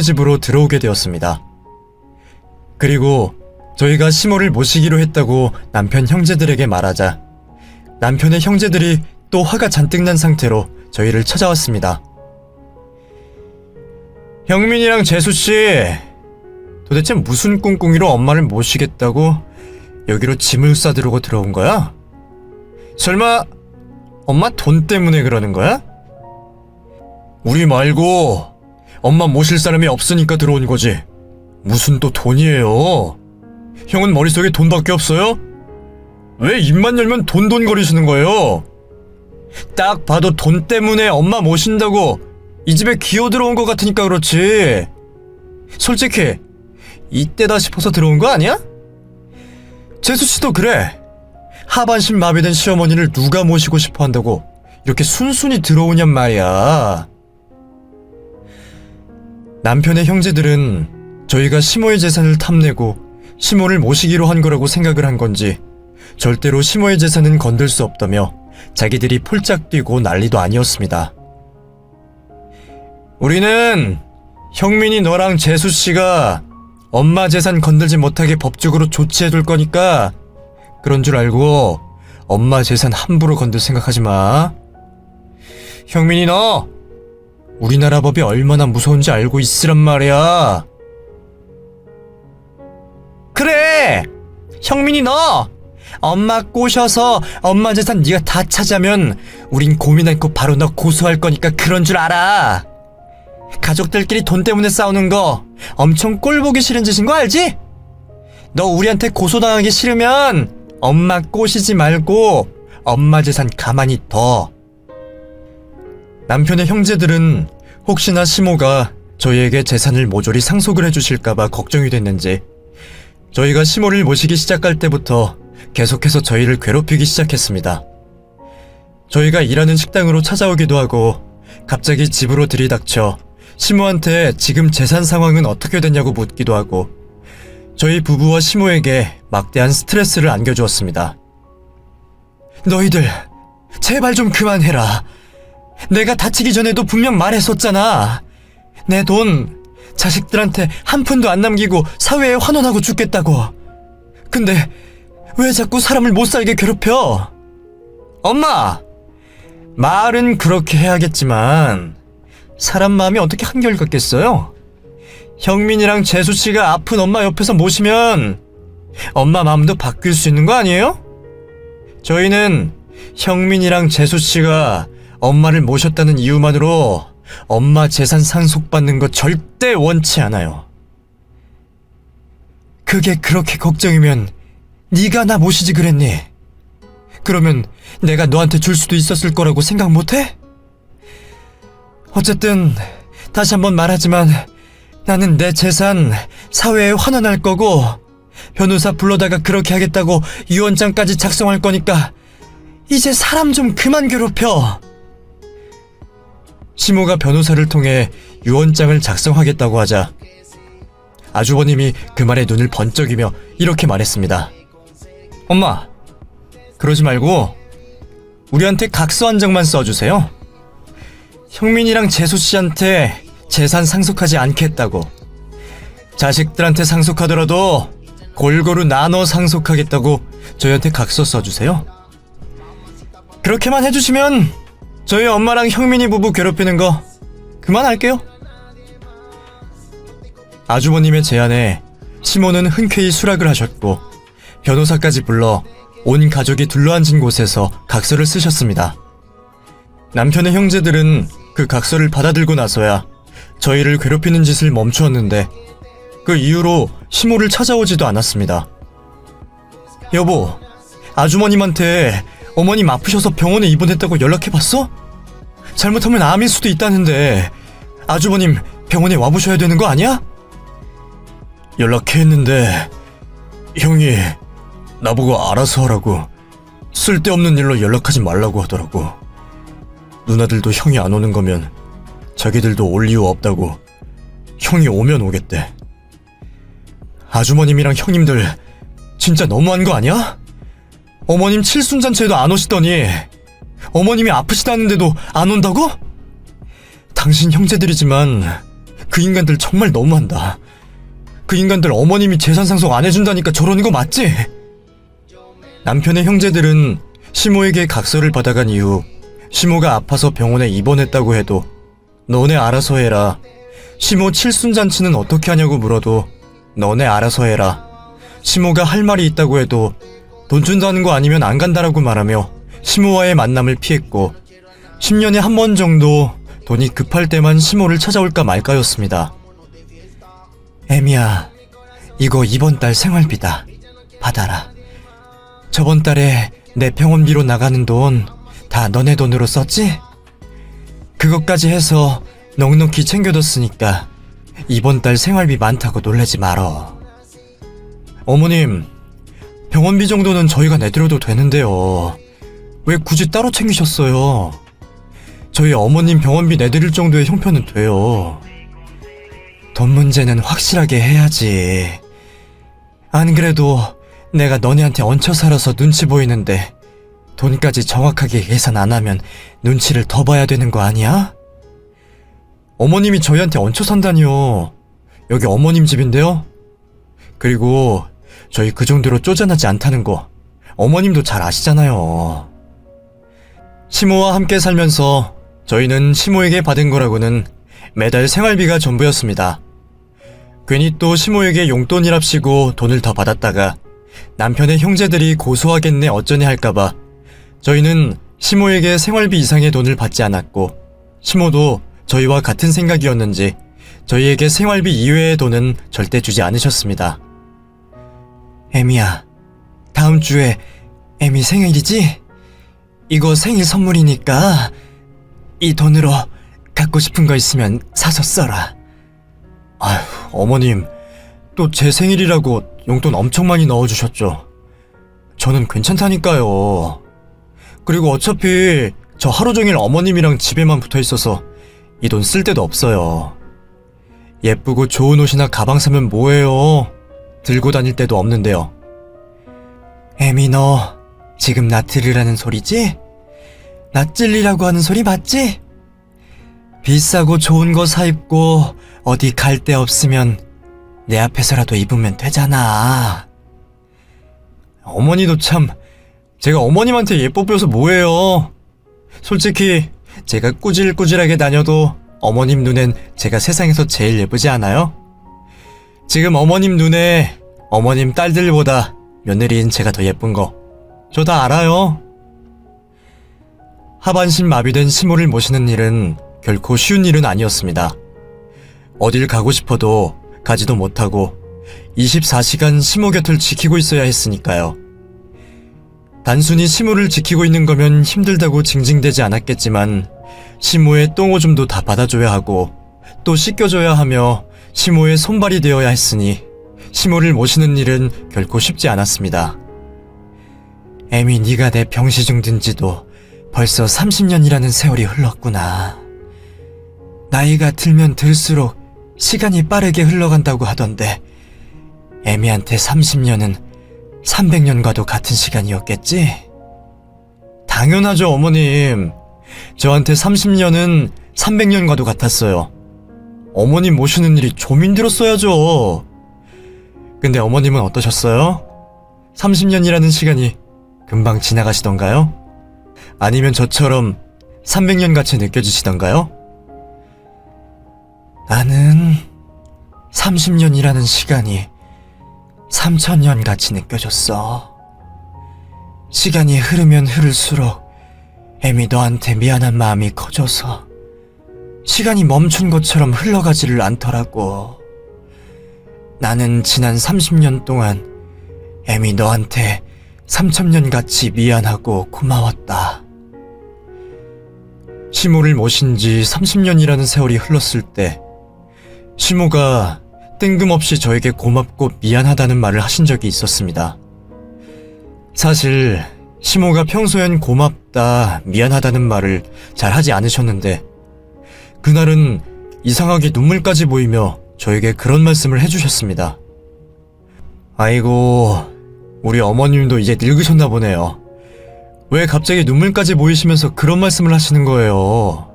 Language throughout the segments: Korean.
집으로 들어오게 되었습니다. 그리고 저희가 시모를 모시기로 했다고 남편 형제들에게 말하자 남편의 형제들이 또 화가 잔뜩 난 상태로 저희를 찾아왔습니다. 형민이랑 재수씨, 도대체 무슨 꿍꿍이로 엄마를 모시겠다고 여기로 짐을 싸들고 들어온 거야? 설마 엄마 돈 때문에 그러는 거야? 우리 말고 엄마 모실 사람이 없으니까 들어온 거지. 무슨 또 돈이에요? 형은 머릿속에 돈밖에 없어요? 왜 입만 열면 돈돈거리시는 거예요? 딱 봐도 돈 때문에 엄마 모신다고 이 집에 기어 들어온 것 같으니까 그렇지. 솔직히 이때다 싶어서 들어온 거 아니야? 재수씨도 그래. 하반신 마비된 시어머니를 누가 모시고 싶어 한다고 이렇게 순순히 들어오냔 말이야. 남편의 형제들은 저희가 시모의 재산을 탐내고 시모를 모시기로 한 거라고 생각을 한 건지 절대로 시모의 재산은 건들 수 없다며 자기들이 폴짝 뛰고 난리도 아니었습니다. 우리는 형민이 너랑 재수씨가 엄마 재산 건들지 못하게 법적으로 조치해둘 거니까 그런 줄 알고 엄마 재산 함부로 건들 생각하지 마. 형민이 너 우리나라 법이 얼마나 무서운지 알고 있으란 말이야. 그래! 형민이 너! 엄마 꼬셔서 엄마 재산 네가 다 차지하면 우린 고민 않고 바로 너 고소할 거니까 그런 줄 알아. 가족들끼리 돈 때문에 싸우는 거 엄청 꼴보기 싫은 짓인 거 알지? 너 우리한테 고소당하기 싫으면 엄마 꼬시지 말고 엄마 재산 가만히 둬. 남편의 형제들은 혹시나 시모가 저희에게 재산을 모조리 상속을 해주실까봐 걱정이 됐는지 저희가 시모를 모시기 시작할 때부터 계속해서 저희를 괴롭히기 시작했습니다. 저희가 일하는 식당으로 찾아오기도 하고 갑자기 집으로 들이닥쳐 시모한테 지금 재산 상황은 어떻게 됐냐고 묻기도 하고 저희 부부와 시모에게 막대한 스트레스를 안겨주었습니다. 너희들 제발 좀 그만해라. 내가 다치기 전에도 분명 말했었잖아. 내 돈 자식들한테 한 푼도 안 남기고 사회에 환원하고 죽겠다고. 근데 왜 자꾸 사람을 못 살게 괴롭혀? 엄마! 말은 그렇게 해야겠지만 사람 마음이 어떻게 한결같겠어요? 형민이랑 재수씨가 아픈 엄마 옆에서 모시면 엄마 마음도 바뀔 수 있는 거 아니에요? 저희는 형민이랑 재수씨가 엄마를 모셨다는 이유만으로 엄마 재산 상속받는 거 절대 원치 않아요. 그게 그렇게 걱정이면 네가 나 모시지 그랬니? 그러면 내가 너한테 줄 수도 있었을 거라고 생각 못해? 어쨌든 다시 한번 말하지만 나는 내 재산 사회에 환원할 거고 변호사 불러다가 그렇게 하겠다고 유언장까지 작성할 거니까 이제 사람 좀 그만 괴롭혀. 시모가 변호사를 통해 유언장을 작성하겠다고 하자 아주버님이 그 말에 눈을 번쩍이며 이렇게 말했습니다. 엄마, 그러지 말고 우리한테 각서 한 장만 써주세요. 형민이랑 재수씨한테 재산 상속하지 않겠다고. 자식들한테 상속하더라도 골고루 나눠 상속하겠다고 저희한테 각서 써주세요. 그렇게만 해주시면 저희 엄마랑 형민이 부부 괴롭히는 거 그만할게요. 아주버님의 제안에 시모는 흔쾌히 수락을 하셨고 변호사까지 불러 온 가족이 둘러앉은 곳에서 각서를 쓰셨습니다. 남편의 형제들은 그 각서를 받아들고 나서야 저희를 괴롭히는 짓을 멈추었는데 그 이후로 시모를 찾아오지도 않았습니다. 여보, 아주머님한테 어머님 아프셔서 병원에 입원했다고 연락해봤어? 잘못하면 암일 수도 있다는데 아주버님 병원에 와보셔야 되는 거 아니야? 연락했는데 형이 나보고 알아서 하라고 쓸데없는 일로 연락하지 말라고 하더라고. 누나들도 형이 안 오는 거면 자기들도 올 이유 없다고 형이 오면 오겠대. 아주머님이랑 형님들 진짜 너무한 거 아니야? 어머님 칠순잔치에도 안 오시더니 어머님이 아프시다는데도 안 온다고? 당신 형제들이지만 그 인간들 정말 너무한다. 그 인간들 어머님이 재산 상속 안 해준다니까 저러는 거 맞지? 남편의 형제들은 시모에게 각서를 받아간 이후 시모가 아파서 병원에 입원했다고 해도 너네 알아서 해라. 시모 칠순잔치는 어떻게 하냐고 물어도 너네 알아서 해라. 시모가 할 말이 있다고 해도 돈 준다는 거 아니면 안 간다라고 말하며 시모와의 만남을 피했고 10년에 한 번 정도 돈이 급할 때만 시모를 찾아올까 말까였습니다. 애미야, 이거 이번 달 생활비다. 받아라. 저번 달에 내 병원비로 나가는 돈 다 너네 돈으로 썼지? 그것까지 해서 넉넉히 챙겨뒀으니까 이번 달 생활비 많다고 놀라지 말어. 어머님, 병원비 정도는 저희가 내드려도 되는데요. 왜 굳이 따로 챙기셨어요? 저희 어머님 병원비 내드릴 정도의 형편은 돼요. 돈 문제는 확실하게 해야지. 안 그래도 내가 너네한테 얹혀 살아서 눈치 보이는데 돈까지 정확하게 계산 안 하면 눈치를 더 봐야 되는 거 아니야? 어머님이 저희한테 얹혀 산다니요. 여기 어머님 집인데요? 그리고 저희 그 정도로 쪼잔하지 않다는 거 어머님도 잘 아시잖아요. 시모와 함께 살면서 저희는 시모에게 받은 거라고는 매달 생활비가 전부였습니다. 괜히 또 시모에게 용돈이랍시고 돈을 더 받았다가 남편의 형제들이 고소하겠네 어쩌네 할까봐 저희는 시모에게 생활비 이상의 돈을 받지 않았고 시모도 저희와 같은 생각이었는지 저희에게 생활비 이외의 돈은 절대 주지 않으셨습니다. 애미야, 다음 주에 애미 생일이지? 이거 생일 선물이니까 이 돈으로 갖고 싶은 거 있으면 사서 써라. 아휴, 어머님, 또 제 생일이라고 용돈 엄청 많이 넣어주셨죠. 저는 괜찮다니까요. 그리고 어차피 저 하루 종일 어머님이랑 집에만 붙어 있어서 이 돈 쓸 데도 없어요. 예쁘고 좋은 옷이나 가방 사면 뭐해요? 들고 다닐 데도 없는데요. 애미, 너 지금 나 들으라는 소리지? 나 찔리라고 하는 소리 맞지? 비싸고 좋은 거 사 입고 어디 갈 데 없으면 내 앞에서라도 입으면 되잖아. 어머니도 참, 제가 어머님한테 예뻐 보여서 뭐해요? 솔직히 제가 꾸질꾸질하게 다녀도 어머님 눈엔 제가 세상에서 제일 예쁘지 않아요? 지금 어머님 눈에 어머님 딸들보다 며느리인 제가 더 예쁜 거 저 다 알아요. 하반신 마비된 시모를 모시는 일은 결코 쉬운 일은 아니었습니다. 어딜 가고 싶어도 가지도 못하고 24시간 시모 곁을 지키고 있어야 했으니까요. 단순히 시모를 지키고 있는 거면 힘들다고 징징대지 않았겠지만 시모의 똥오줌도 다 받아줘야 하고 또 씻겨줘야 하며 시모의 손발이 되어야 했으니 시모를 모시는 일은 결코 쉽지 않았습니다. 애미, 네가 내 병시중 든 지도 벌써 30년이라는 세월이 흘렀구나. 나이가 들면 들수록 시간이 빠르게 흘러간다고 하던데 애미한테 30년은 300년과도 같은 시간이었겠지? 당연하죠, 어머님. 저한테 30년은 300년과도 같았어요. 어머님 모시는 일이 좀 힘들었어야죠. 근데 어머님은 어떠셨어요? 30년이라는 시간이 금방 지나가시던가요? 아니면 저처럼 300년 같이 느껴지시던가요? 나는 30년이라는 시간이 3000년 같이 느껴졌어. 시간이 흐르면 흐를수록 애미 너한테 미안한 마음이 커져서 시간이 멈춘 것처럼 흘러가지를 않더라고. 나는 지난 30년 동안 애미 너한테 3000년 같이 미안하고 고마웠다. 시모를 모신 지 30년이라는 세월이 흘렀을 때 시모가 뜬금없이 저에게 고맙고 미안하다는 말을 하신 적이 있었습니다. 사실 시모가 평소엔 고맙다, 미안하다는 말을 잘 하지 않으셨는데 그날은 이상하게 눈물까지 보이며 저에게 그런 말씀을 해주셨습니다. 아이고, 우리 어머님도 이제 늙으셨나 보네요. 왜 갑자기 눈물까지 보이시면서 그런 말씀을 하시는 거예요?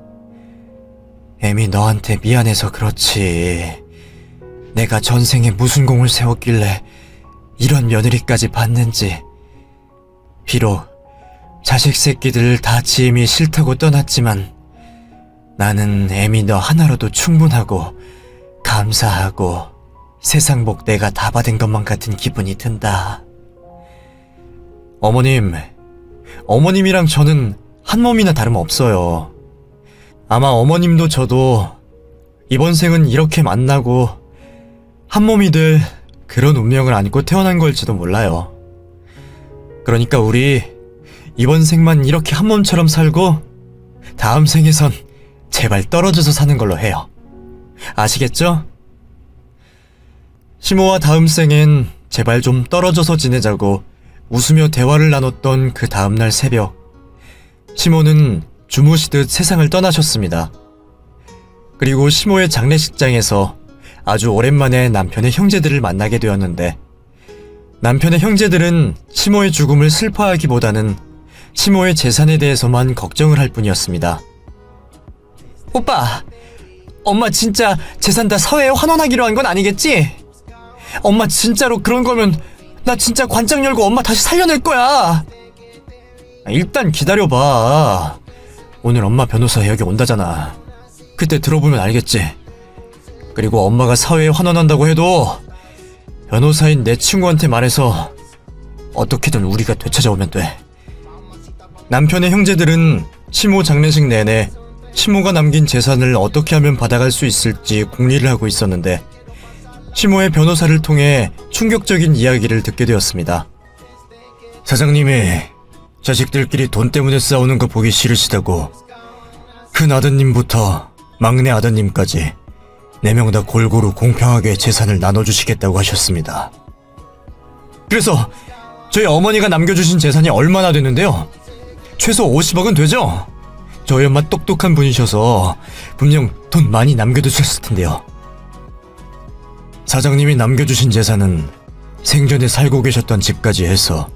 애미 너한테 미안해서 그렇지. 내가 전생에 무슨 공을 세웠길래 이런 며느리까지 받는지. 비록 자식 새끼들 다 지엠이 싫다고 떠났지만 나는 애미 너 하나로도 충분하고 감사하고 세상 복 내가 다 받은 것만 같은 기분이 든다. 어머님이랑 저는 한 몸이나 다름없어요. 아마 어머님도 저도 이번 생은 이렇게 만나고 한 몸이 될 그런 운명을 안고 태어난 걸지도 몰라요. 그러니까 우리 이번 생만 이렇게 한 몸처럼 살고 다음 생에선 제발 떨어져서 사는 걸로 해요. 아시겠죠? 시모와 다음 생엔 제발 좀 떨어져서 지내자고 웃으며 대화를 나눴던 그 다음날 새벽, 시모는 주무시듯 세상을 떠나셨습니다. 그리고 시모의 장례식장에서 아주 오랜만에 남편의 형제들을 만나게 되었는데, 남편의 형제들은 시모의 죽음을 슬퍼하기보다는 시모의 재산에 대해서만 걱정을 할 뿐이었습니다. 오빠, 엄마 진짜 재산 다 사회에 환원하기로 한 건 아니겠지? 엄마 진짜로 그런 거면 나 진짜 관장 열고 엄마 다시 살려낼 거야. 일단 기다려봐. 오늘 엄마 변호사 여기 온다잖아. 그때 들어보면 알겠지. 그리고 엄마가 사회에 환원한다고 해도 변호사인 내 친구한테 말해서 어떻게든 우리가 되찾아오면 돼. 남편의 형제들은 시모 장례식 내내 시모가 남긴 재산을 어떻게 하면 받아갈 수 있을지 궁리를 하고 있었는데, 시모의 변호사를 통해 충격적인 이야기를 듣게 되었습니다. 사장님이 자식들끼리 돈 때문에 싸우는 거 보기 싫으시다고 큰 아드님부터 막내 아드님까지 4명 다 골고루 공평하게 재산을 나눠주시겠다고 하셨습니다. 그래서 저희 어머니가 남겨주신 재산이 얼마나 되는데요? 최소 50억은 되죠? 저희 엄마 똑똑한 분이셔서 분명 돈 많이 남겨두셨을 텐데요. 사장님이 남겨주신 재산은 생전에 살고 계셨던 집까지 해서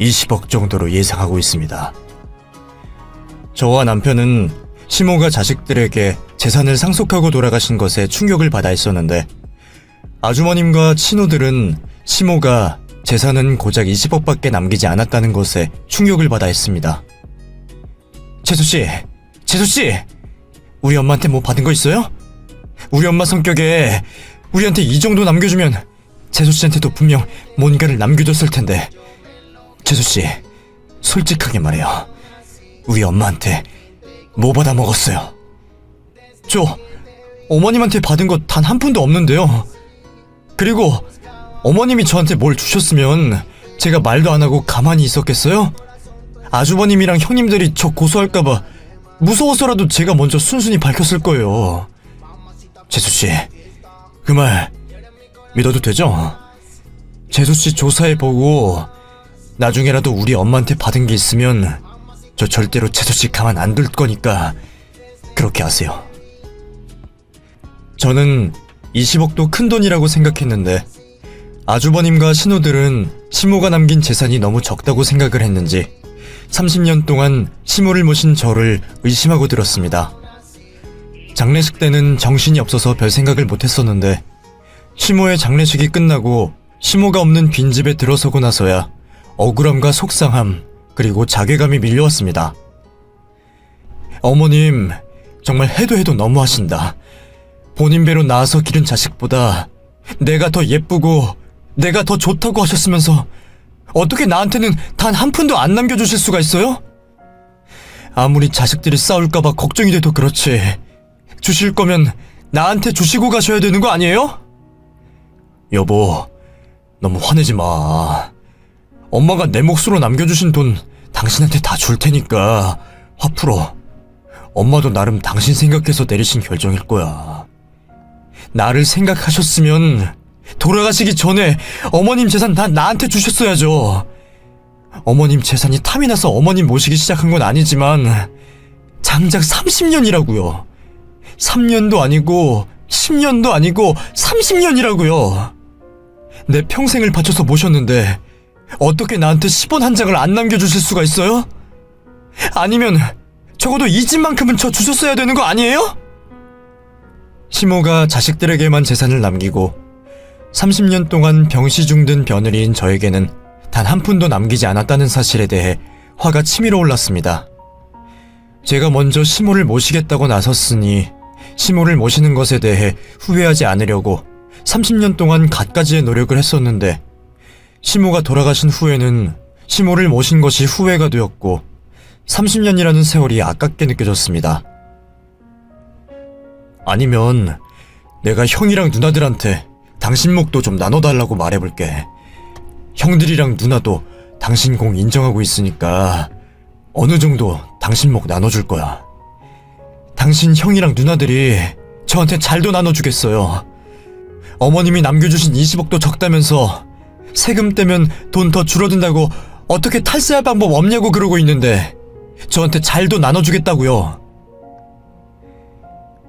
20억 정도로 예상하고 있습니다. 저와 남편은 시모가 자식들에게 재산을 상속하고 돌아가신 것에 충격을 받아 있었는데, 아주머님과 친구들은 시모가 재산은 고작 20억밖에 남기지 않았다는 것에 충격을 받아 했습니다. 재수씨, 우리 엄마한테 뭐 받은 거 있어요? 우리 엄마 성격에 우리한테 이 정도 남겨주면 재수씨한테도 분명 뭔가를 남겨줬을 텐데. 재수씨, 솔직하게 말해요. 우리 엄마한테 뭐 받아 먹었어요? 저 어머님한테 받은 거 단 한 푼도 없는데요. 그리고 어머님이 저한테 뭘 주셨으면 제가 말도 안 하고 가만히 있었겠어요? 아주버님이랑 형님들이 저 고소할까봐 무서워서라도 제가 먼저 순순히 밝혔을 거예요. 재수씨, 그 말 믿어도 되죠? 재수씨 조사해보고 나중에라도 우리 엄마한테 받은 게 있으면 저 절대로 재수씨 가만 안 둘 거니까 그렇게 하세요. 저는 20억도 큰 돈이라고 생각했는데, 아주버님과 신우들은 시모가 남긴 재산이 너무 적다고 생각을 했는지 30년 동안 시모를 모신 저를 의심하고 들었습니다. 장례식 때는 정신이 없어서 별 생각을 못했었는데, 시모의 장례식이 끝나고 시모가 없는 빈집에 들어서고 나서야 억울함과 속상함, 그리고 자괴감이 밀려왔습니다. 어머님, 정말 해도 너무하신다. 본인 배로 낳아서 기른 자식보다 내가 더 예쁘고 내가 더 좋다고 하셨으면서 어떻게 나한테는 단 한 푼도 안 남겨주실 수가 있어요? 아무리 자식들이 싸울까봐 걱정이 돼도 그렇지, 주실 거면 나한테 주시고 가셔야 되는 거 아니에요? 여보, 너무 화내지 마. 엄마가 내 몫으로 남겨주신 돈 당신한테 다 줄 테니까 화 풀어. 엄마도 나름 당신 생각해서 내리신 결정일 거야. 나를 생각하셨으면 돌아가시기 전에 어머님 재산 다 나한테 주셨어야죠. 어머님 재산이 탐이 나서 어머님 모시기 시작한 건 아니지만 장작 30년이라고요. 3년도 아니고 10년도 아니고 30년이라고요. 내 평생을 바쳐서 모셨는데 어떻게 나한테 10원 한 장을 안 남겨주실 수가 있어요? 아니면 적어도 이 집만큼은 저 주셨어야 되는 거 아니에요? 시모가 자식들에게만 재산을 남기고 30년 동안 병시 중든 며느리인 저에게는 단 한 푼도 남기지 않았다는 사실에 대해 화가 치밀어 올랐습니다. 제가 먼저 시모를 모시겠다고 나섰으니 시모를 모시는 것에 대해 후회하지 않으려고 30년 동안 갖가지의 노력을 했었는데, 시모가 돌아가신 후에는 시모를 모신 것이 후회가 되었고 30년이라는 세월이 아깝게 느껴졌습니다. 아니면 내가 형이랑 누나들한테 당신 몫도 좀 나눠달라고 말해볼게. 형들이랑 누나도 당신 공 인정하고 있으니까 어느 정도 당신 몫 나눠줄 거야. 당신 형이랑 누나들이 저한테 잘도 나눠주겠어요. 어머님이 남겨주신 20억도 적다면서 세금 떼면 돈 더 줄어든다고 어떻게 탈세할 방법 없냐고 그러고 있는데 저한테 잘도 나눠주겠다고요.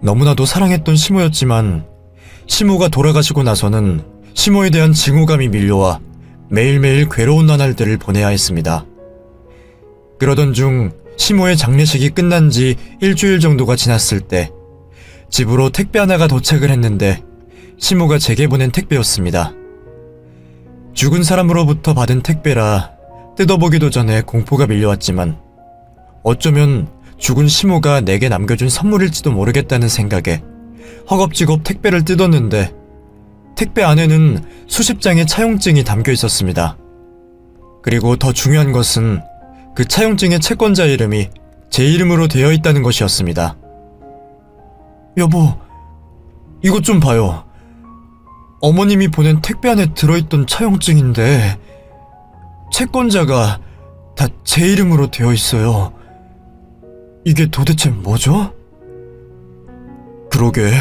너무나도 사랑했던 시모였지만 시모가 돌아가시고 나서는 시모에 대한 증오감이 밀려와 매일매일 괴로운 나날들을 보내야 했습니다. 그러던 중 시모의 장례식이 끝난 지 일주일 정도가 지났을 때 집으로 택배 하나가 도착을 했는데 시모가 제게 보낸 택배였습니다. 죽은 사람으로부터 받은 택배라 뜯어보기도 전에 공포가 밀려왔지만 어쩌면 죽은 시모가 내게 남겨준 선물일지도 모르겠다는 생각에 허겁지겁 택배를 뜯었는데 택배 안에는 수십 장의 차용증이 담겨 있었습니다. 그리고 더 중요한 것은 그 차용증의 채권자 이름이 제 이름으로 되어 있다는 것이었습니다. 여보, 이것 좀 봐요. 어머님이 보낸 택배 안에 들어있던 차용증인데 채권자가 다 제 이름으로 되어 있어요. 이게 도대체 뭐죠? 그러게,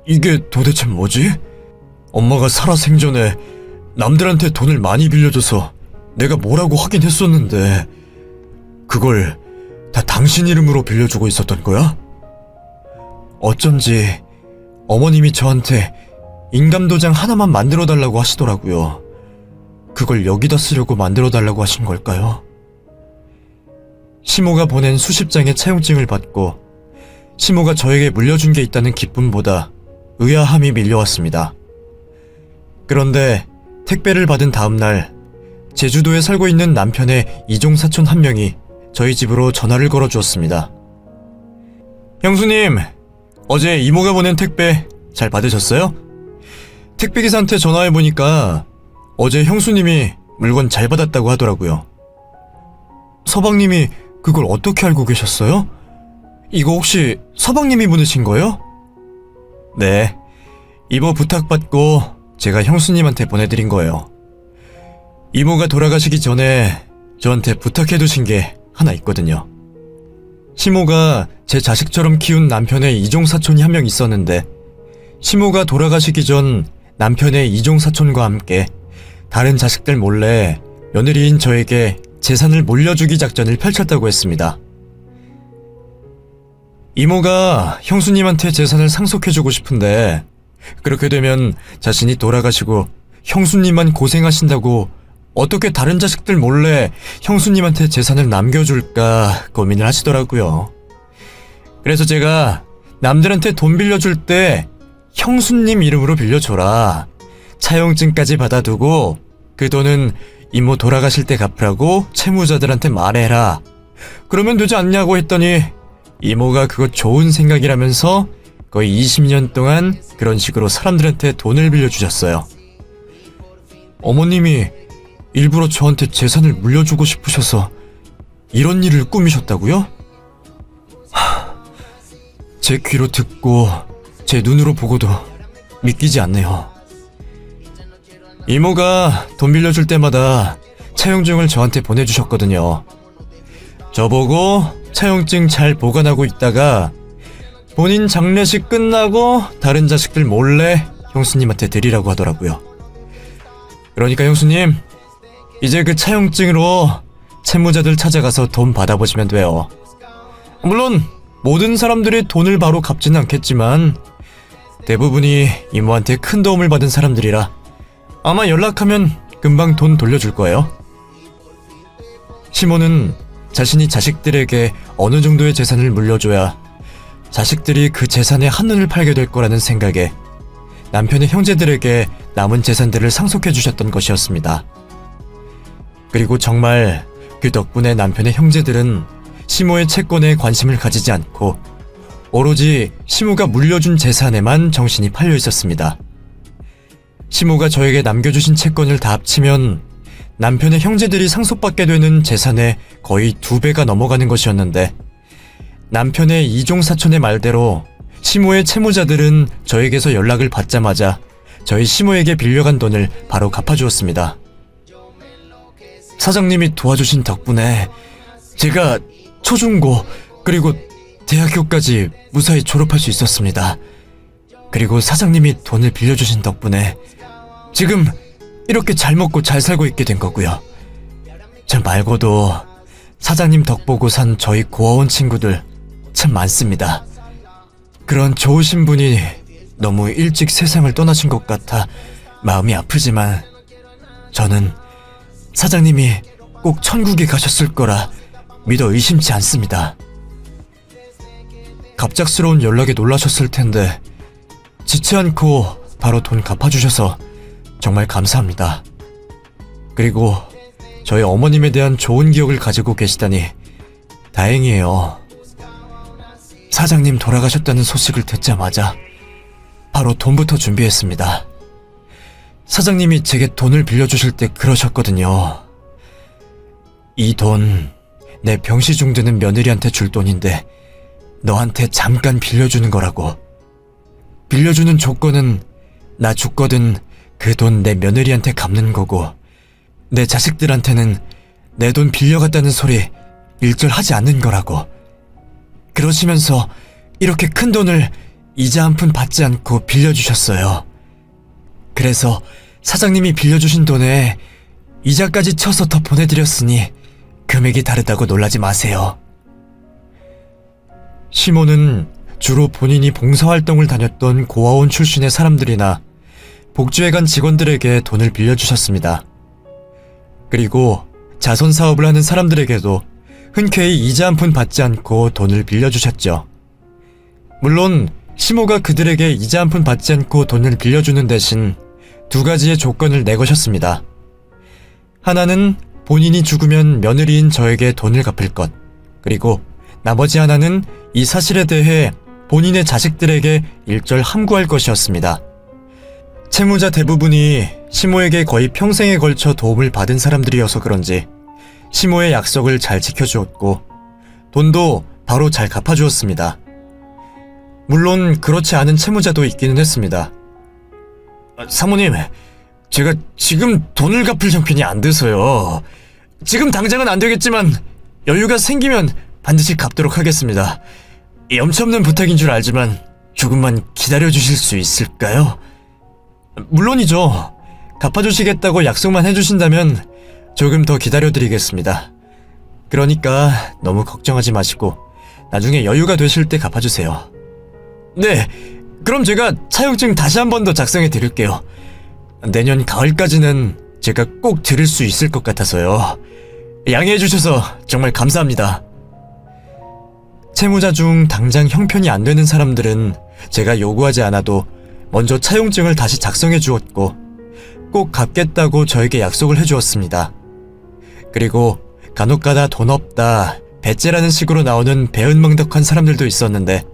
이게 도대체 뭐지? 엄마가 살아생전에 남들한테 돈을 많이 빌려줘서 내가 뭐라고 하긴 했었는데 그걸 다 당신 이름으로 빌려주고 있었던 거야? 어쩐지 어머님이 저한테 인감도장 하나만 만들어달라고 하시더라고요. 그걸 여기다 쓰려고 만들어달라고 하신 걸까요? 시모가 보낸 수십 장의 차용증을 받고 시모가 저에게 물려준 게 있다는 기쁨보다 의아함이 밀려왔습니다. 그런데 택배를 받은 다음날 제주도에 살고 있는 남편의 이종사촌 한 명이 저희 집으로 전화를 걸어주었습니다. 형수님, 어제 이모가 보낸 택배 잘 받으셨어요? 택배기사한테 전화해보니까 어제 형수님이 물건 잘 받았다고 하더라고요. 서방님이 그걸 어떻게 알고 계셨어요? 이거 혹시 서방님이 보내신 거예요? 네, 이모 부탁받고 제가 형수님한테 보내드린 거예요. 이모가 돌아가시기 전에 저한테 부탁해두신 게 하나 있거든요. 시모가 제 자식처럼 키운 남편의 이종사촌이 한 명 있었는데 시모가 돌아가시기 전 남편의 이종사촌과 함께 다른 자식들 몰래 며느리인 저에게 재산을 물려주기 작전을 펼쳤다고 했습니다. 이모가 형수님한테 재산을 상속해주고 싶은데 그렇게 되면 자신이 돌아가시고 형수님만 고생하신다고 어떻게 다른 자식들 몰래 형수님한테 재산을 남겨줄까 고민을 하시더라고요. 그래서 제가 남들한테 돈 빌려줄 때 형수님 이름으로 빌려줘라. 차용증까지 받아두고 그 돈은 이모 돌아가실 때 갚으라고 채무자들한테 말해라. 그러면 되지 않냐고 했더니 이모가 그거 좋은 생각이라면서 거의 20년 동안 그런 식으로 사람들한테 돈을 빌려주셨어요. 어머님이 일부러 저한테 재산을 물려주고 싶으셔서 이런 일을 꾸미셨다고요? 제 귀로 듣고 제 눈으로 보고도 믿기지 않네요. 이모가 돈 빌려줄 때마다 차용증을 저한테 보내주셨거든요. 저보고 차용증 잘 보관하고 있다가 본인 장례식 끝나고 다른 자식들 몰래 형수님한테 드리라고 하더라고요. 그러니까 형수님, 이제 그 차용증으로 채무자들 찾아가서 돈 받아보시면 돼요. 물론 모든 사람들이 돈을 바로 갚지는 않겠지만 대부분이 이모한테 큰 도움을 받은 사람들이라 아마 연락하면 금방 돈 돌려줄 거예요. 시모는 자신이 자식들에게 어느 정도의 재산을 물려줘야 자식들이 그 재산의 한눈을 팔게 될 거라는 생각에 남편의 형제들에게 남은 재산들을 상속해 주셨던 것이었습니다. 그리고 정말 그 덕분에 남편의 형제들은 시모의 채권에 관심을 가지지 않고 오로지 시모가 물려준 재산에만 정신이 팔려 있었습니다. 시모가 저에게 남겨주신 채권을 다 합치면 남편의 형제들이 상속받게 되는 재산의 거의 2배가 넘어가는 것이었는데, 남편의 이종 사촌의 말대로 시모의 채무자들은 저에게서 연락을 받자마자 저희 시모에게 빌려간 돈을 바로 갚아주었습니다. 사장님이 도와주신 덕분에 제가 초중고 그리고 대학교까지 무사히 졸업할 수 있었습니다. 그리고 사장님이 돈을 빌려주신 덕분에 지금 이렇게 잘 먹고 잘 살고 있게 된 거고요. 저 말고도 사장님 덕 보고 산 저희 고아원 친구들 참 많습니다. 그런 좋으신 분이 너무 일찍 세상을 떠나신 것 같아 마음이 아프지만 저는 사장님이 꼭 천국에 가셨을 거라 믿어 의심치 않습니다. 갑작스러운 연락에 놀라셨을 텐데 지체 않고 바로 돈 갚아주셔서 정말 감사합니다. 그리고 저희 어머님에 대한 좋은 기억을 가지고 계시다니 다행이에요. 사장님 돌아가셨다는 소식을 듣자마자 바로 돈부터 준비했습니다. 사장님이 제게 돈을 빌려주실 때 그러셨거든요. 이 돈 내 병시 중드는 며느리한테 줄 돈인데 너한테 잠깐 빌려주는 거라고. 빌려주는 조건은 나 죽거든 그 돈 내 며느리한테 갚는 거고, 내 자식들한테는 내 돈 빌려갔다는 소리 일절 하지 않는 거라고. 그러시면서 이렇게 큰 돈을 이자 한 푼 받지 않고 빌려주셨어요. 그래서 사장님이 빌려주신 돈에 이자까지 쳐서 더 보내드렸으니 금액이 다르다고 놀라지 마세요. 시모는 주로 본인이 봉사활동을 다녔던 고아원 출신의 사람들이나 복지회관 직원들에게 돈을 빌려주셨습니다. 그리고 자선사업을 하는 사람들에게도 흔쾌히 이자 한 푼 받지 않고 돈을 빌려주셨죠. 물론 시모가 그들에게 이자 한 푼 받지 않고 돈을 빌려주는 대신 2가지의 조건을 내거셨습니다. 하나는 본인이 죽으면 며느리인 저에게 돈을 갚을 것, 그리고 나머지 하나는 이 사실에 대해 본인의 자식들에게 일절 함구할 것이었습니다. 채무자 대부분이 시모에게 거의 평생에 걸쳐 도움을 받은 사람들이어서 그런지 시모의 약속을 잘 지켜주었고 돈도 바로 잘 갚아주었습니다. 물론 그렇지 않은 채무자도 있기는 했습니다. 사모님, 제가 지금 돈을 갚을 형편이 안 돼서요. 지금 당장은 안 되겠지만 여유가 생기면 반드시 갚도록 하겠습니다. 염치 없는 부탁인 줄 알지만 조금만 기다려주실 수 있을까요? 물론이죠. 갚아주시겠다고 약속만 해주신다면 조금 더 기다려드리겠습니다. 그러니까 너무 걱정하지 마시고 나중에 여유가 되실 때 갚아주세요. 네, 그럼 제가 차용증 다시 한 번 더 작성해 드릴게요. 내년 가을까지는 제가 꼭 드릴 수 있을 것 같아서요. 양해해 주셔서 정말 감사합니다. 채무자 중 당장 형편이 안 되는 사람들은 제가 요구하지 않아도 먼저 차용증을 다시 작성해 주었고 꼭 갚겠다고 저에게 약속을 해 주었습니다. 그리고 간혹가다 돈 없다, 배째라는 식으로 나오는 배은망덕한 사람들도 있었는데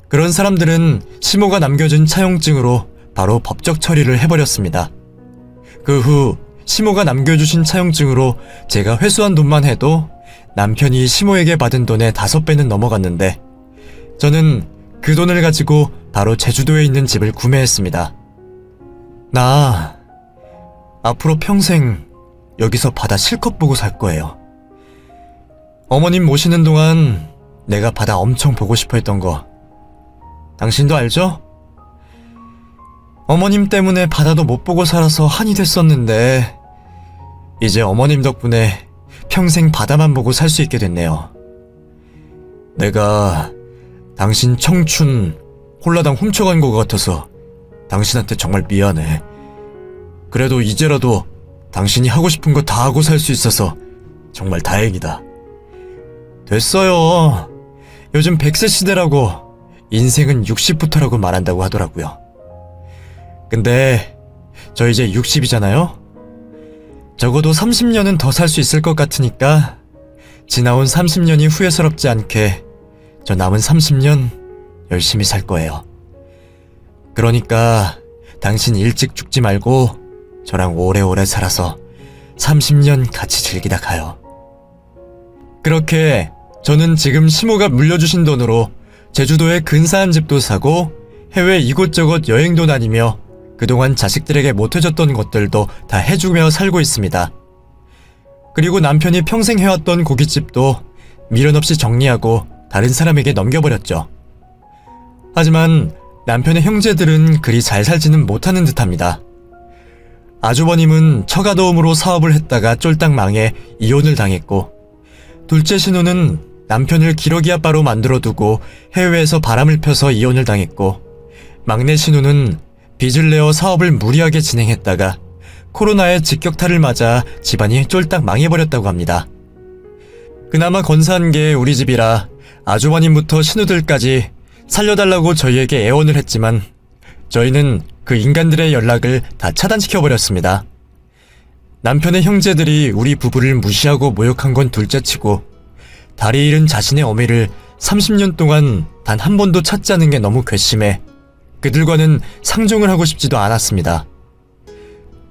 그런 사람들은 시모가 남겨준 차용증으로 바로 법적 처리를 해버렸습니다. 그 후 시모가 남겨주신 차용증으로 제가 회수한 돈만 해도 남편이 시모에게 받은 돈의 5배는 넘어갔는데 저는 그 돈을 가지고 바로 제주도에 있는 집을 구매했습니다. 나 앞으로 평생 여기서 바다 실컷 보고 살 거예요. 어머님 모시는 동안 내가 바다 엄청 보고 싶어 했던 거 당신도 알죠? 어머님 때문에 바다도 못 보고 살아서 한이 됐었는데 이제 어머님 덕분에 평생 바다만 보고 살 수 있게 됐네요. 내가 당신 청춘 홀라당 훔쳐간 것 같아서 당신한테 정말 미안해. 그래도 이제라도 당신이 하고 싶은 거 다 하고 살 수 있어서 정말 다행이다. 됐어요. 요즘 100세 시대라고 인생은 60부터라고 말한다고 하더라고요. 근데 저 이제 60이잖아요? 적어도 30년은 더 살 수 있을 것 같으니까 지나온 30년이 후회스럽지 않게 저 남은 30년 열심히 살 거예요. 그러니까 당신 일찍 죽지 말고 저랑 오래오래 살아서 30년 같이 즐기다 가요. 그렇게 저는 지금 시모가 물려주신 돈으로 제주도에 근사한 집도 사고 해외 이곳저곳 여행도 다니며 그동안 자식들에게 못해줬던 것들도 다 해주며 살고 있습니다. 그리고 남편이 평생 해왔던 고깃집도 미련 없이 정리하고 다른 사람에게 넘겨버렸죠. 하지만 남편의 형제들은 그리 잘 살지는 못하는 듯합니다. 아주버님은 처가도움으로 사업을 했다가 쫄딱 망해 이혼을 당했고, 둘째 신우는 남편을 기러기 아빠로 만들어두고 해외에서 바람을 펴서 이혼을 당했고, 막내 신우는 빚을 내어 사업을 무리하게 진행했다가 코로나에 직격탄을 맞아 집안이 쫄딱 망해버렸다고 합니다. 그나마 건사한 게 우리 집이라 아주버님부터 신우들까지 살려달라고 저희에게 애원을 했지만 저희는 그 인간들의 연락을 다 차단시켜버렸습니다. 남편의 형제들이 우리 부부를 무시하고 모욕한 건 둘째치고 다리 잃은 자신의 어미를 30년 동안 단 한 번도 찾지 않은 게 너무 괘씸해 그들과는 상종을 하고 싶지도 않았습니다.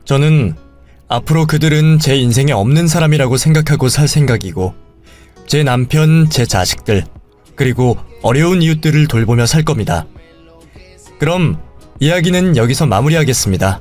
저는 앞으로 그들은 제 인생에 없는 사람이라고 생각하고 살 생각이고 제 남편, 제 자식들, 그리고 어려운 이웃들을 돌보며 살 겁니다. 그럼 이야기는 여기서 마무리하겠습니다.